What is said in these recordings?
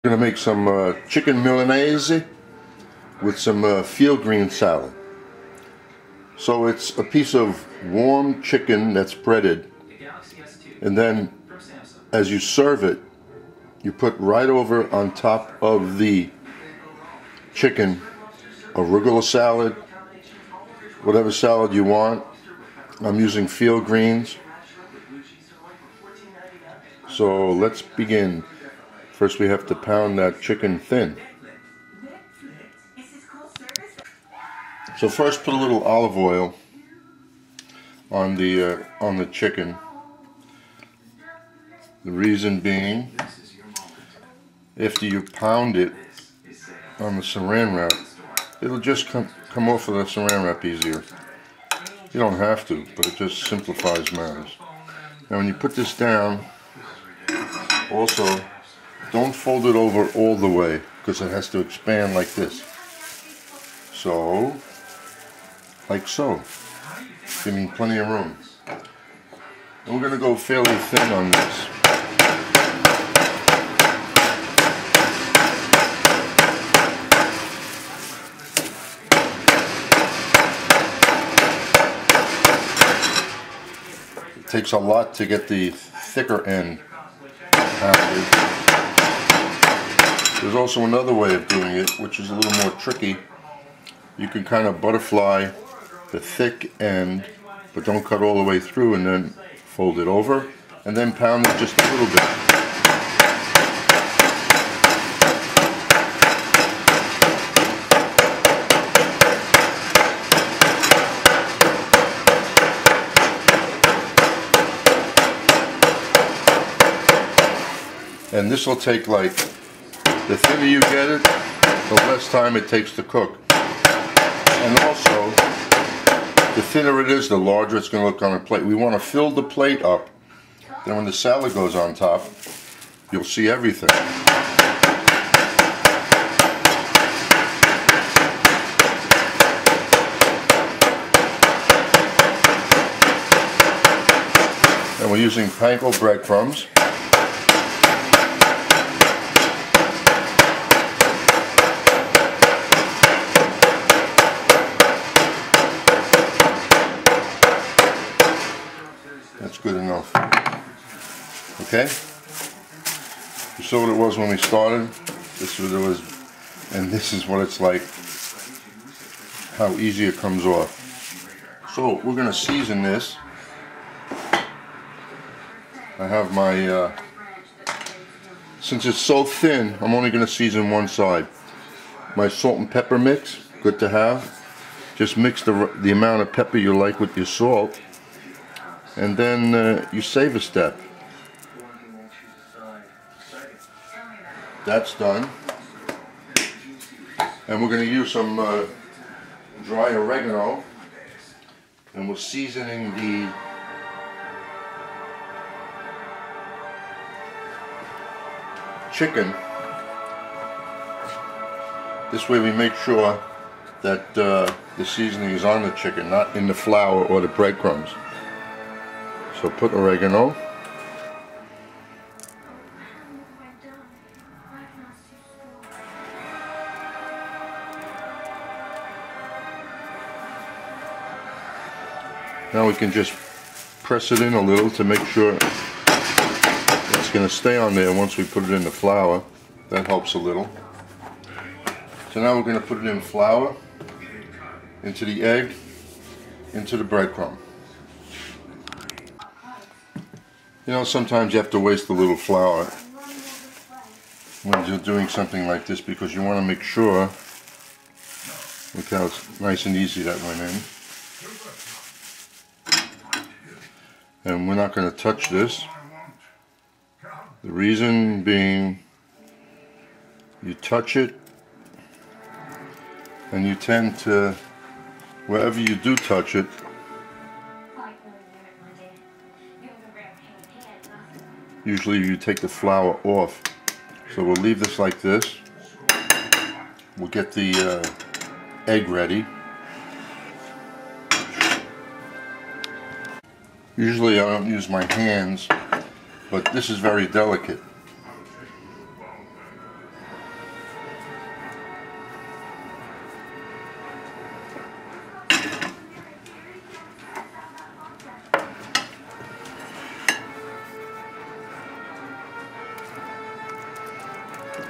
Gonna make some chicken milanese with some field green salad. So it's a piece of warm chicken that's breaded, and then as you serve it, you put right over on top of the chicken arugula salad, whatever salad you want. I'm using field greens. So let's begin. First we have to pound that chicken thin. So first put a little olive oil on the chicken. The reason being, after you pound it on the saran wrap, it'll just come off of the saran wrap easier. You don't have to, but it just simplifies matters. Now when you put this down, also don't fold it over all the way because it has to expand like this. So, like so, giving plenty of room. And we're going to go fairly thin on this. It takes a lot to get the thicker end pounded. There's also another way of doing it, which is a little more tricky. You can kind of butterfly the thick end, but don't cut all the way through, and then fold it over, and then pound it just a little bit. And this will take, like, the thinner you get it, the less time it takes to cook. And also, the thinner it is, the larger it's going to look on a plate. We want to fill the plate up. Then when the salad goes on top, you'll see everything. And we're using panco breadcrumbs. That's good enough. Okay? You saw what it was when we started. This is what it was, and this is what it's like. How easy it comes off. So we're going to season this. I have my, since it's so thin, I'm only going to season one side. My salt and pepper mix, good to have. Just mix the amount of pepper you like with your salt. And then you save a step. That's done. And we're going to use some dry oregano. And we're seasoning the chicken. This way we make sure that the seasoning is on the chicken, not in the flour or the breadcrumbs. So put oregano. Now we can just press it in a little to make sure it's going to stay on there once we put it in the flour. That helps a little. So now we're going to put it in flour, into the egg, into the breadcrumb. You know, sometimes you have to waste a little flour when you're doing something like this because you want to make sure. Look how it's nice and easy that went in. And we're not going to touch this. The reason being, you touch it and you tend to, wherever you do touch it, usually you take the flour off. So we'll leave this like this. We'll get the egg ready. Usually I don't use my hands, but this is very delicate.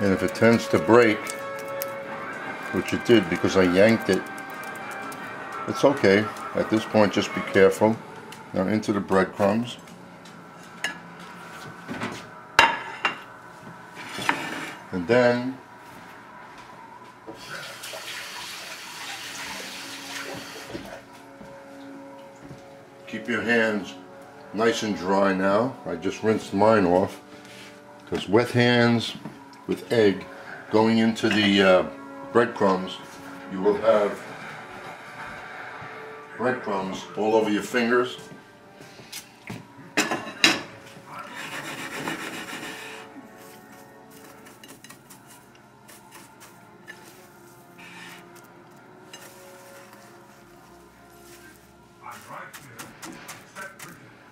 And if it tends to break, which it did because I yanked it, it's okay. At this point, just be careful. Now into the breadcrumbs. And then keep your hands nice and dry now. I just rinsed mine off because wet hands with egg going into the breadcrumbs, you will have breadcrumbs all over your fingers.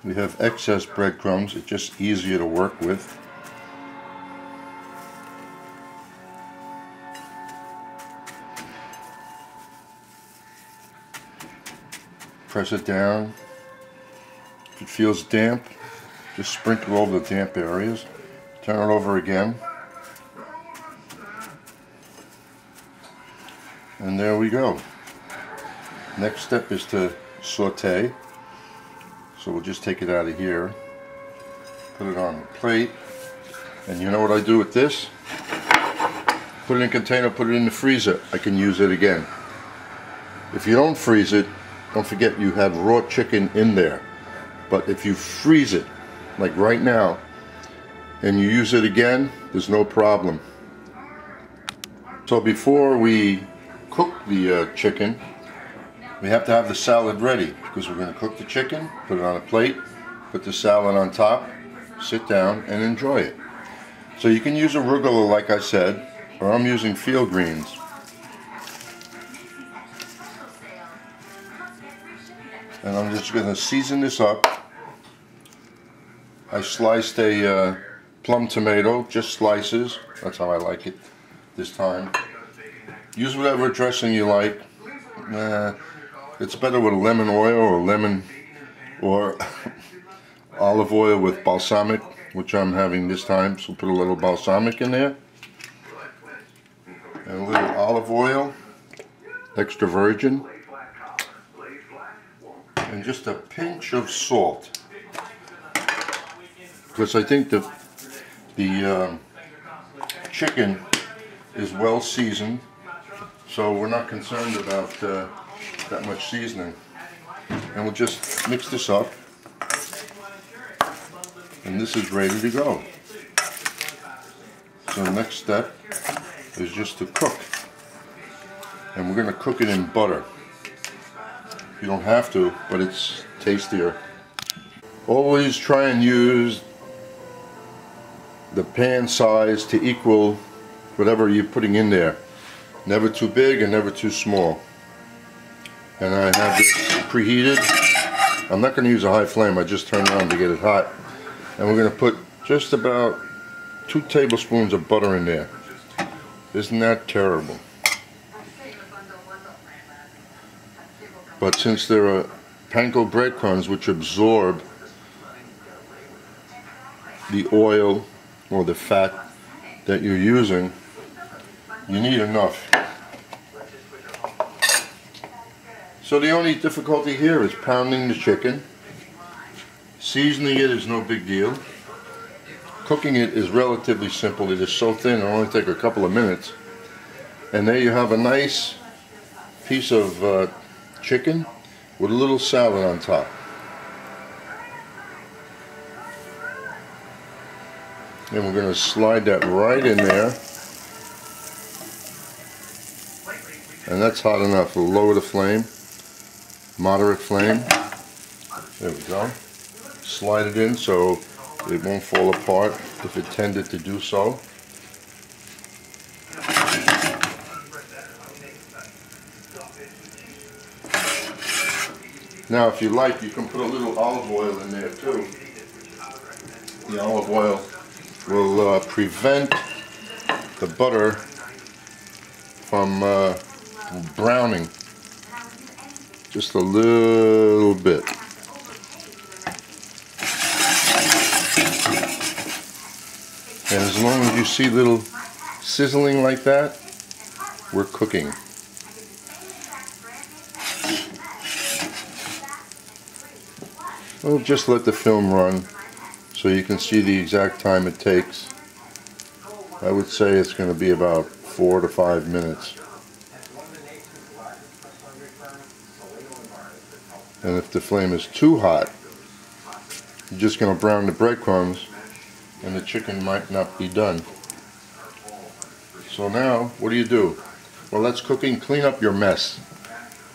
We have excess breadcrumbs, it's just easier to work with. Press it down. If it feels damp, just sprinkle over the damp areas. Turn it over again. And there we go. Next step is to saute. So we'll just take it out of here, put it on the plate, and you know what I do with this? Put it in a container, put it in the freezer. I can use it again. If you don't freeze it, don't forget you have raw chicken in there. But if you freeze it, like right now, and you use it again, there's no problem. So before we cook the chicken, we have to have the salad ready because we're going to cook the chicken, put it on a plate, put the salad on top, sit down and enjoy it. So you can use arugula like I said, or I'm using field greens. And I'm just going to season this up. I sliced a plum tomato, just slices. That's how I like it this time. Use whatever dressing you like. It's better with lemon oil or lemon or olive oil with balsamic, which I'm having this time. So put a little balsamic in there. And a little olive oil, extra virgin. And just a pinch of salt. Because I think the chicken is well seasoned. So we're not concerned about that much seasoning. And we'll just mix this up. And this is ready to go. So the next step is just to cook. And we're going to cook it in butter. You don't have to, but it's tastier. Always try and use the pan size to equal whatever you're putting in there. Never too big and never too small. And I have this preheated. I'm not going to use a high flame, I just turn it on to get it hot. And we're going to put just about 2 tablespoons of butter in there. Isn't that terrible? But since there are panco breadcrumbs which absorb the oil or the fat that you're using, you need enough. So the only difficulty here is pounding the chicken. Seasoning it is no big deal. Cooking it is relatively simple. It is so thin, it'll only take a couple of minutes. And there you have a nice piece of chicken with a little salad on top. And we're going to slide that right in there. And that's hot enough. We'll lower the flame. Moderate flame. There we go. Slide it in so it won't fall apart if it tended to do so. Now if you like, you can put a little olive oil in there too. The olive oil will prevent the butter from browning. Just a little bit. And as long as you see little sizzling like that, we're cooking. We'll just let the film run so you can see the exact time it takes. I would say it's going to be about 4 to 5 minutes. And if the flame is too hot, you're just going to brown the breadcrumbs and the chicken might not be done. So now, what do? Well, that's cooking. Clean up your mess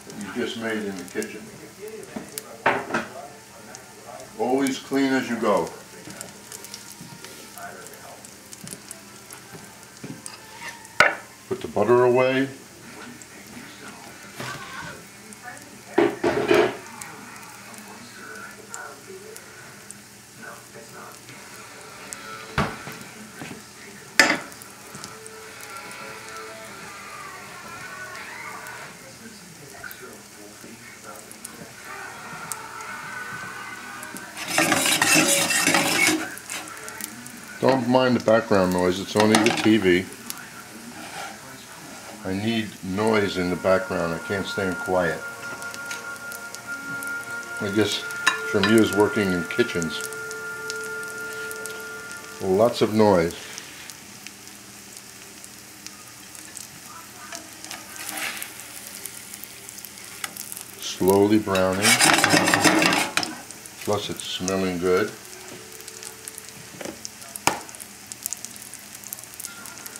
that you just made in the kitchen. Always clean as you go. Put the butter away. Don't mind the background noise, it's only the TV. I need noise in the background, I can't stay quiet. I guess from years working in kitchens. Lots of noise. Slowly browning. Plus it's smelling good.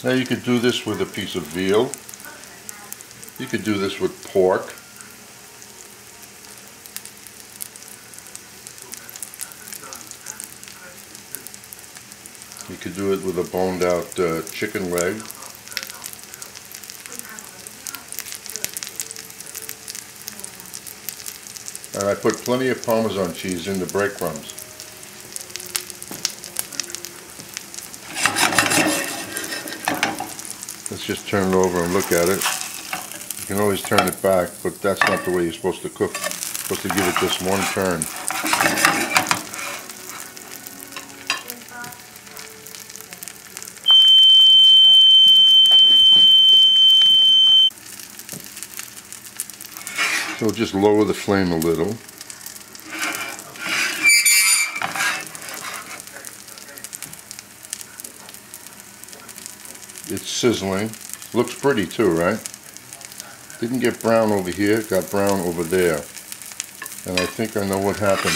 Now you could do this with a piece of veal. You could do this with pork. You could do it with a boned out chicken leg. And I put plenty of Parmesan cheese in the breadcrumbs. Let's just turn it over and look at it. You can always turn it back, but that's not the way you're supposed to cook. You're supposed to give it just one turn. So just lower the flame a little. It's sizzling. Looks pretty too, right? Didn't get brown over here, got brown over there. And I think I know what happened.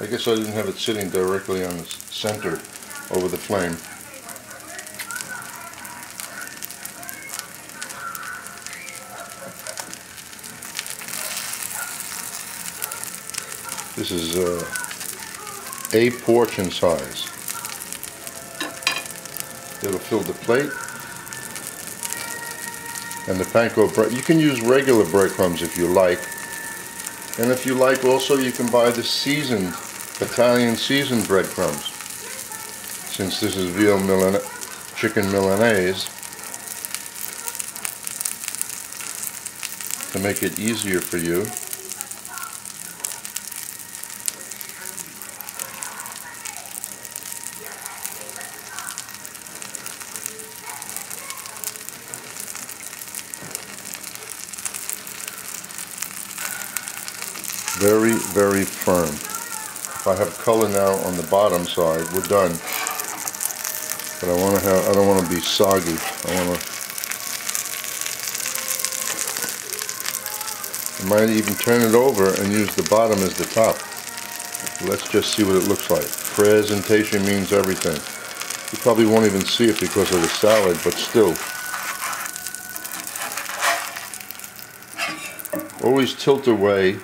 I guess I didn't have it sitting directly on the center over the flame. This is a portion size. It'll fill the plate. And the panko bread, you can use regular breadcrumbs if you like. And if you like also, you can buy the seasoned, Italian seasoned breadcrumbs. Since this is veal chicken milanese, to make it easier for you. Very, very firm. If I have color now on the bottom side, we're done. But I don't want to be soggy. I might even turn it over and use the bottom as the top. Let's just see what it looks like. Presentation means everything. You probably won't even see it because of the salad, but still. Always tilt away.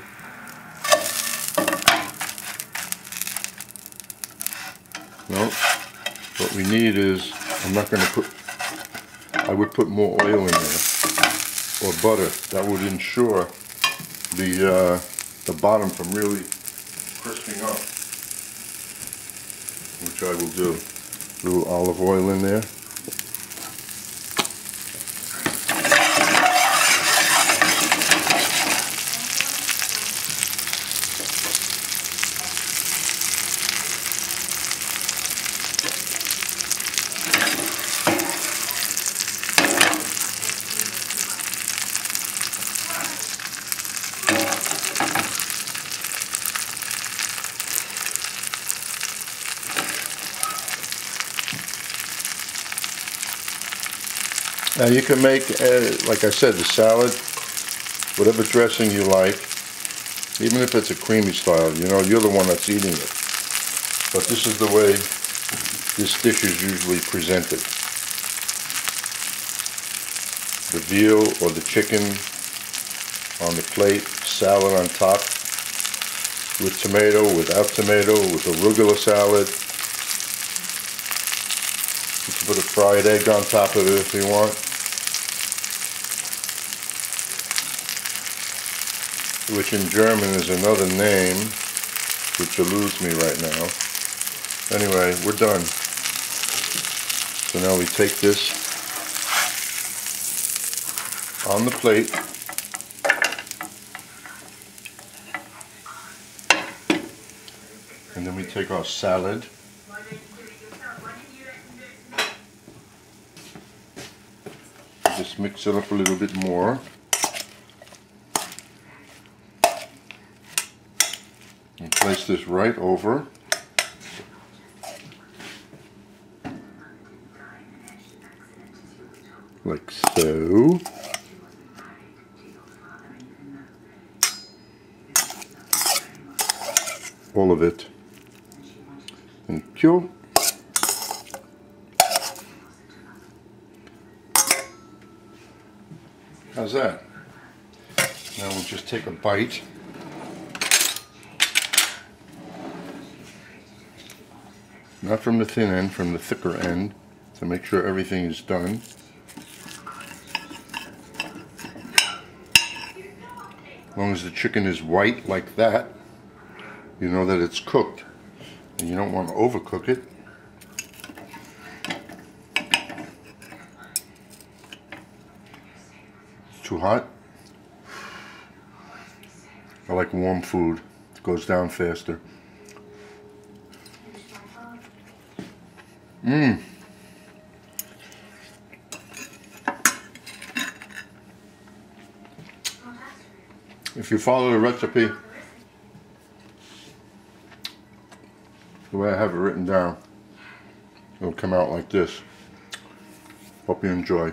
No, what we need is, I would put more oil in there, or butter. That would ensure the bottom from really crisping up, which I will do. A little olive oil in there. Now you can make, like I said, the salad, whatever dressing you like, even if it's a creamy style. You know, you're the one that's eating it. But this is the way this dish is usually presented. The veal or the chicken on the plate, salad on top, with tomato, without tomato, with arugula salad. You can put a fried egg on top of it if you want. Which in German is another name, which eludes me right now. Anyway, we're done. So now we take this on the plate. And then we take our salad. Just mix it up a little bit more. And place this right over. Like so. All of it. Thank you. How's that? Now we'll just take a bite. Not from the thin end, from the thicker end, to make sure everything is done. As long as the chicken is white like that, you know that it's cooked. And you don't want to overcook it. It's too hot. I like warm food. It goes down faster. If you follow the recipe the way I have it written down, it'll come out like this. Hope you enjoy.